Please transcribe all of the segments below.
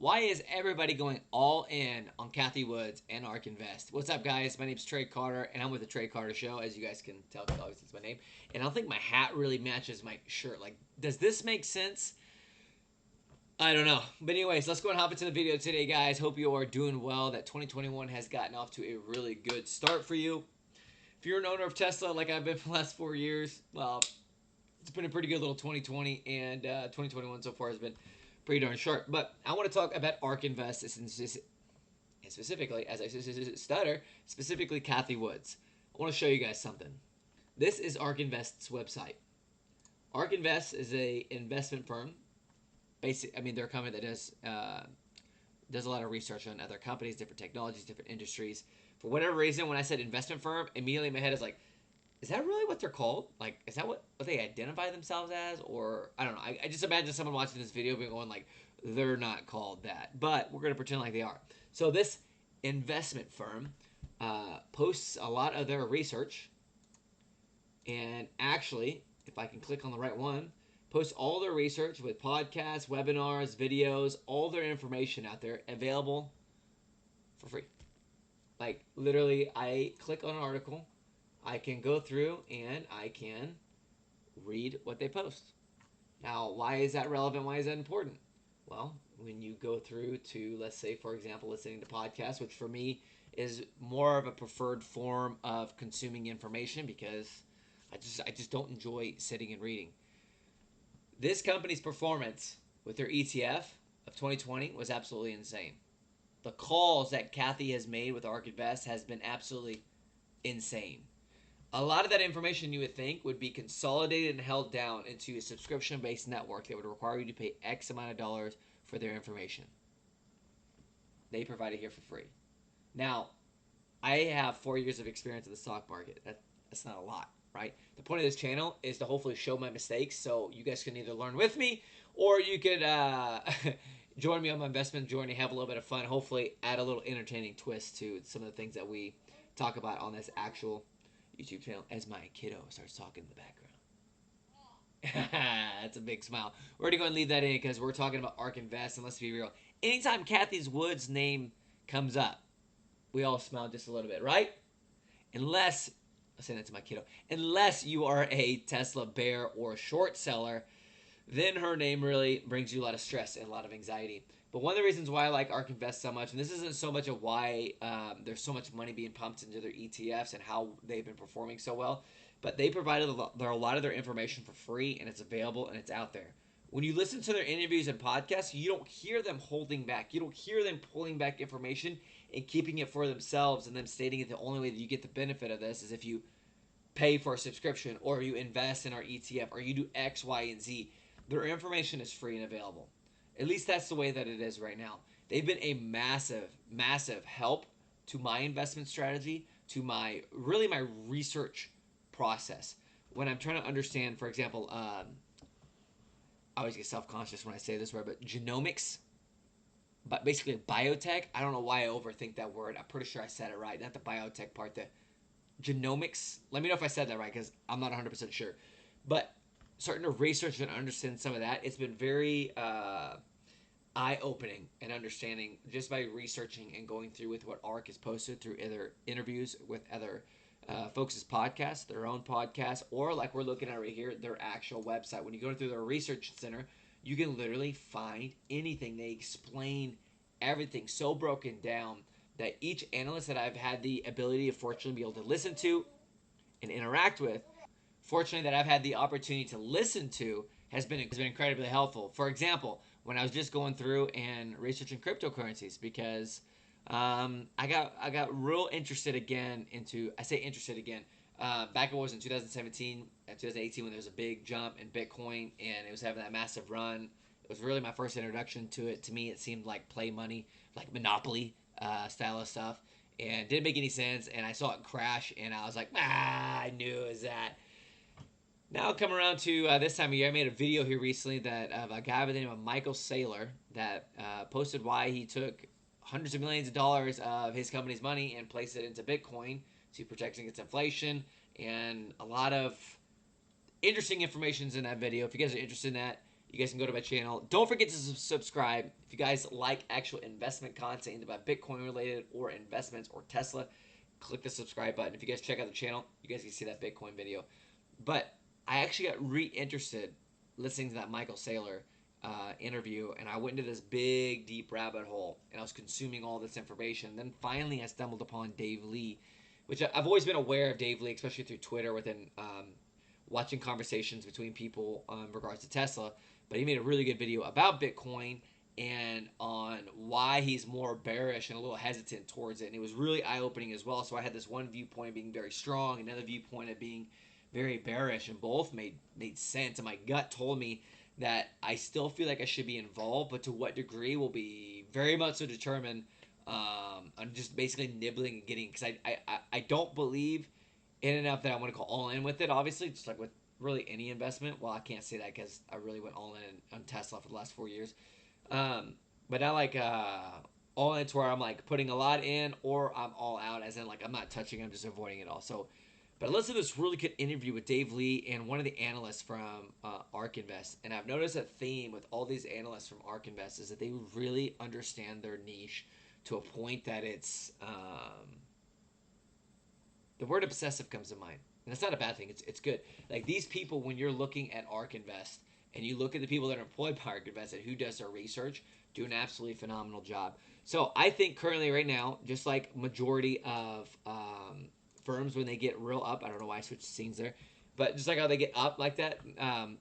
Why is everybody going all in on Cathie Woods and ARK Invest? What's up, guys? My name's Trey Carter, and I'm with the Trey Carter Show, as you guys can tell, because obviously it's my name. And I don't think my hat really matches my shirt. Like, does this make sense? I don't know. But anyways, let's go and hop into the video today, guys. Hope you are doing well, that 2021 has gotten off to a really good start for you. If you're an owner of Tesla, like I've been for the last 4 years, well, it's been a pretty good little 2020, and 2021 so far has been pretty darn sharp. But I want to talk about ARK Invest, and specifically, as I stutter, specifically Cathie Woods. I want to show you guys something. This is ARK Invest's website. ARK Invest is a investment firm. They're a company that does a lot of research on other companies, different technologies, different industries. For whatever reason, when I said investment firm, immediately in my head is like, is that really what they're called? Like, is that what they identify themselves as? Or, I don't know. I just imagine someone watching this video being going like, they're not called that. But we're going to pretend like they are. So this investment firm posts a lot of their research. And actually, if I can click on the right one, posts all their research with podcasts, webinars, videos, all their information out there available for free. Like, literally, I click on an article, I can go through and I can read what they post. Now, why is that relevant? Why is that important? Well, when you go through to, let's say, for example, listening to podcasts, which for me is more of a preferred form of consuming information because I just don't enjoy sitting and reading. This company's performance with their ETF of 2020 was absolutely insane. The calls that Cathie has made with ARK Invest has been absolutely insane. A lot of that information you would think would be consolidated and held down into a subscription-based network that would require you to pay X amount of dollars for their information. They provide it here for free. Now, I have 4 years of experience in the stock market. That's not a lot, right? The point of this channel is to hopefully show my mistakes so you guys can either learn with me or you could join me on my investment journey, have a little bit of fun, hopefully add a little entertaining twist to some of the things that we talk about on this actual YouTube channel as my kiddo starts talking in the background. That's a big smile. We're going to go and leave that in because we're talking about ARK Invest, and let's be real. Anytime Cathie Woods' name comes up, we all smile just a little bit, right? Unless, I'll say that to my kiddo, unless you are a Tesla bear or a short seller, then her name really brings you a lot of stress and a lot of anxiety. But one of the reasons why I like ARK Invest so much, and this isn't so much of why there's so much money being pumped into their ETFs and how they've been performing so well, but they provided a lot of their information for free, and it's available and it's out there. When you listen to their interviews and podcasts, you don't hear them holding back. You don't hear them pulling back information and keeping it for themselves and them stating it the only way that you get the benefit of this is if you pay for a subscription or you invest in our ETF or you do X, Y, and Z. Their information is free and available. At least that's the way that it is right now. They've been a massive, massive help to my investment strategy, to my research process. When I'm trying to understand, for example, I always get self-conscious when I say this word, but genomics, but basically biotech. I don't know why I overthink that word. I'm pretty sure I said it right. Not the biotech part, the genomics. Let me know if I said that right because I'm not 100% sure. But starting to research and understand some of that, it's been very eye-opening and understanding just by researching and going through with what ARK has posted through either interviews with other folks' podcasts, their own podcasts, or like we're looking at right here, their actual website. When you go through their research center, you can literally find anything. They explain everything so broken down that each analyst that I've had the ability to fortunately be able to listen to and interact with, fortunately that I've had the opportunity to listen to, has been incredibly helpful. For example, when I was just going through and researching cryptocurrencies, because I got real interested again into, I say interested again, back it was in 2017, 2018 when there was a big jump in Bitcoin and it was having that massive run. It was really my first introduction to it. To me, it seemed like play money, like Monopoly style of stuff, and didn't make any sense. And I saw it crash, and I was like, I knew it was that. Now come around to this time of year, I made a video here recently that of a guy by the name of Michael Saylor that posted why he took hundreds of millions of dollars of his company's money and placed it into Bitcoin to protect against inflation, and a lot of interesting information in that video. If you guys are interested in that, you guys can go to my channel. Don't forget to subscribe. If you guys like actual investment content about Bitcoin related or investments or Tesla, click the subscribe button. If you guys check out the channel, you guys can see that Bitcoin video. But I actually got re-interested listening to that Michael Saylor interview, and I went into this big, deep rabbit hole, and I was consuming all this information. Then finally I stumbled upon Dave Lee, which I've always been aware of Dave Lee, especially through Twitter within watching conversations between people in regards to Tesla. But he made a really good video about Bitcoin and on why he's more bearish and a little hesitant towards it. And it was really eye-opening as well. So I had this one viewpoint of being very strong, another viewpoint of being very bearish, and both made sense. And my gut told me that I still feel like I should be involved, but to what degree will be very much so determined. I'm just basically nibbling and getting, because I don't believe in enough that I want to go all in with it, obviously, just like with really any investment. Well, I can't say that because I really went all in on Tesla for the last 4 years. But not like all in to where I'm like putting a lot in, or I'm all out, as in like I'm not touching it, I'm just avoiding it all. So, but I listened to this really good interview with Dave Lee and one of the analysts from ARK Invest. And I've noticed a theme with all these analysts from ARK Invest is that they really understand their niche to a point that it's the word obsessive comes to mind. And that's not a bad thing. It's good. Like these people, when you're looking at ARK Invest and you look at the people that are employed by ARK Invest and who does their research, do an absolutely phenomenal job. So I think currently right now, just like majority of firms when they get real up, I don't know why I switched scenes there, but just like how they get up like that,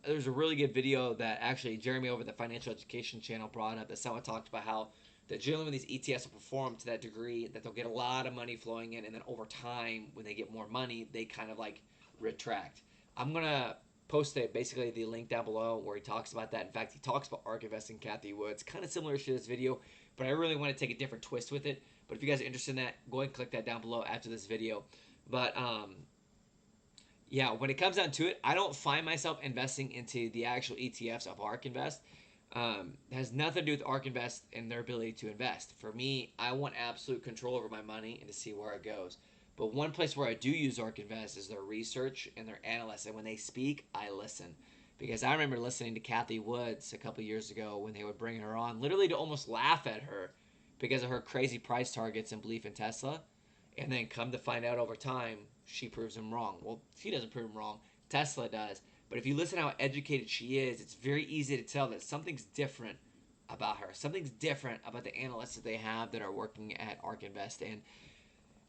there's a really good video that actually Jeremy over the Financial Education channel brought up that someone talked about how that generally when these ETFs will perform to that degree that they'll get a lot of money flowing in, and then over time when they get more money they kind of like retract. I'm gonna post basically the link down below where he talks about that. In fact, he talks about ARK investing, Cathie Woods, kind of similar to this video, but I really want to take a different twist with it. But if you guys are interested in that, go ahead and click that down below after this video. But yeah, when it comes down to it, I don't find myself investing into the actual ETFs of ARK Invest. It has nothing to do with ARK Invest and their ability to invest. For me, I want absolute control over my money and to see where it goes. But one place where I do use ARK Invest is their research and their analysts. And when they speak, I listen. Because I remember listening to Cathie Woods a couple years ago when they would bring her on, literally to almost laugh at her because of her crazy price targets and belief in Tesla. And then come to find out over time, she proves them wrong. Well, she doesn't prove them wrong. Tesla does. But if you listen to how educated she is, it's very easy to tell that something's different about her. Something's different about the analysts that they have that are working at ARK Invest. And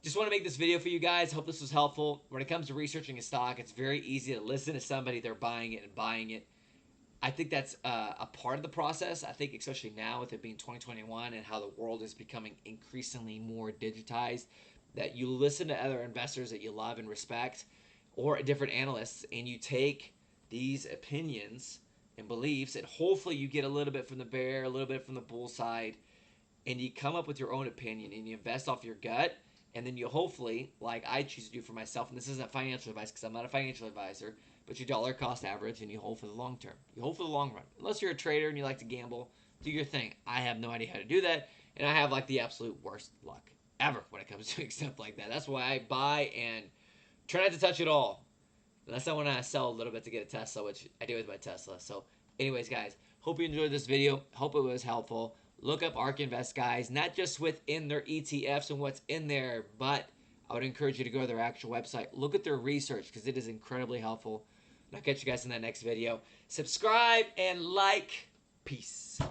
just want to make this video for you guys. Hope this was helpful. When it comes to researching a stock, it's very easy to listen to somebody, they're buying it and buying it. I think that's a part of the process. I think especially now with it being 2021 and how the world is becoming increasingly more digitized, that you listen to other investors that you love and respect or different analysts, and you take these opinions and beliefs, and hopefully you get a little bit from the bear, a little bit from the bull side, and you come up with your own opinion and you invest off your gut, and then you hopefully, like I choose to do for myself, and this isn't financial advice because I'm not a financial advisor, but you dollar cost average and you hold for the long term. You hold for the long run. Unless you're a trader and you like to gamble, do your thing. I have no idea how to do that, and I have like the absolute worst luck ever when it comes to stuff like that. That's why I buy and try not to touch it all. Unless I want to sell a little bit to get a Tesla, which I do with my Tesla. So anyways, guys, hope you enjoyed this video. Hope it was helpful. Look up ARK Invest, guys, not just within their ETFs and what's in there, but I would encourage you to go to their actual website. Look at their research because it is incredibly helpful. And I'll catch you guys in that next video. Subscribe and like. Peace.